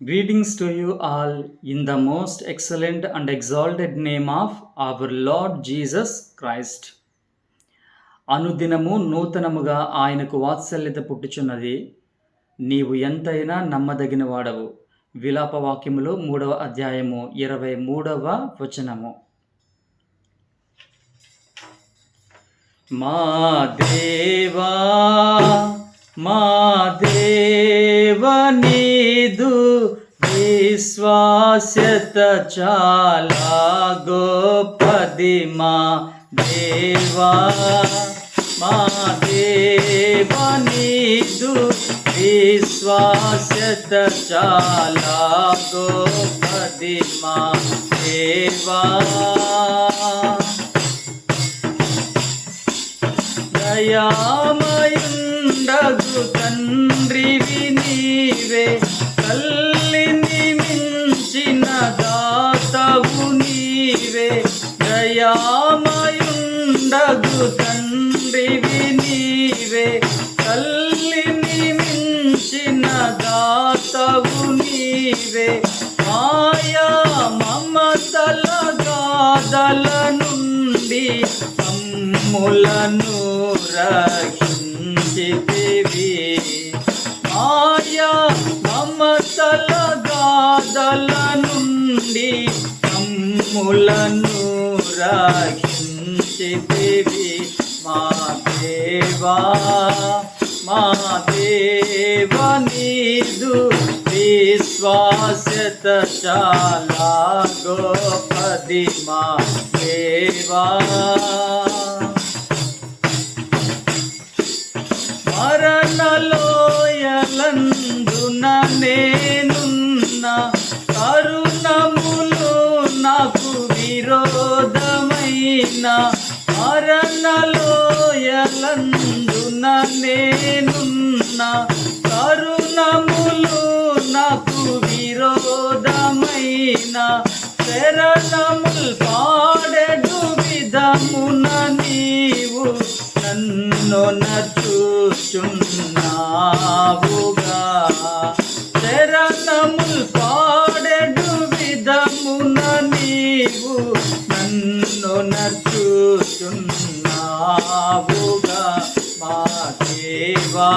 Greetings to you all in the most excellent and exalted name of our Lord Jesus Christ. అనుదినము నూతనముగా ఆయనకు వాత్సల్యత పుట్టుచున్నది. నీవు ఎంతైనా నమ్మదగిన వాడవు. విలాపవాక్యములు 3వ అధ్యాయము 23వ వచనము. మా దేవా మా దేవా నీదు విశ్వాస్యత చాలా గొప్పది. మా దేవా మా దేవా నీదు విశ్వాస్యత చాలా గొప్పది. మా దేవా దయామయుండగు తండ్రివి నీవే, తల్లిని మించిన దాతవు నీవే. దయామయుండగు తండ్రివి నీవే, తల్లిని మించిన దాతవు నీవే. మాయా మమతల గాథల నుండి మమ్ములను రక్షించితివి. మాయా మమతల గాథల నుండి మమ్ములను రక్షించితివి. మా దేవా మా దేవా నీదు విశ్వాస్యత చాలా గొప్పది. మా దేవా మరణలోయలందున నేనున్న తరుణములు నాకు విరోధమైన. మరణలోయలందున నేనున్న తరుణములు నాకు విరోధమైన. శరణముల్ పాడెడు విధమున నీవు నన్ను నచ్చుచున్నావుగా. శరణముల్ పాడెడు విధమున నీవు నన్ను నచ్చుచున్నావుగా. మా దేవా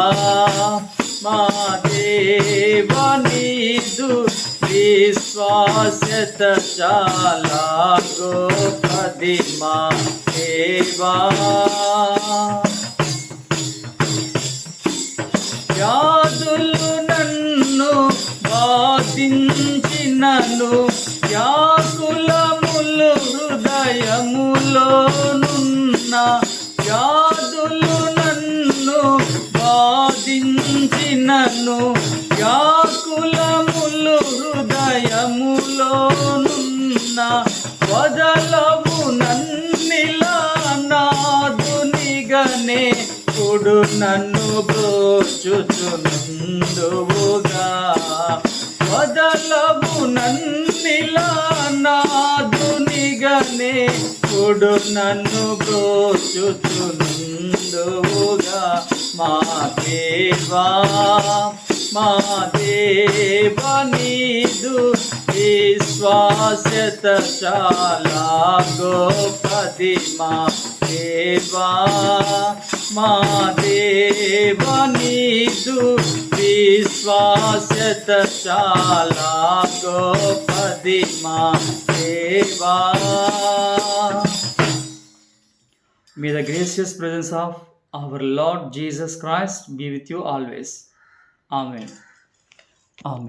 మా దేవా నీదు విశ్వాస్యత చాలా గొప్పది. మా దేవా వ్యాధులు నన్ను బాధించినను, వ్యాకులములు హృదయములోనున్న. వ్యాధులు నన్ను బాధించినను, వ్యాకులములు హృదయములోనున్న. వదలవు నన్నిలా నాదునిగనే, ఇప్పుడు నన్ను బ్రోచుచుందువుగా. వదలవు నన్నిలా నాదునిగనే, ఇప్పుడు నన్ను బ్రోచుచుందువుగా. మా దేవా మా దేవా నీదు విశ్వాస్యత చాలా గొప్పది. మా దేవా మా దేవా నీదు విశ్వాస్యత చాలా గొప్పది. మా దేవా. May the gracious presence of our Lord Jesus Christ be with you always. Amen. Amen.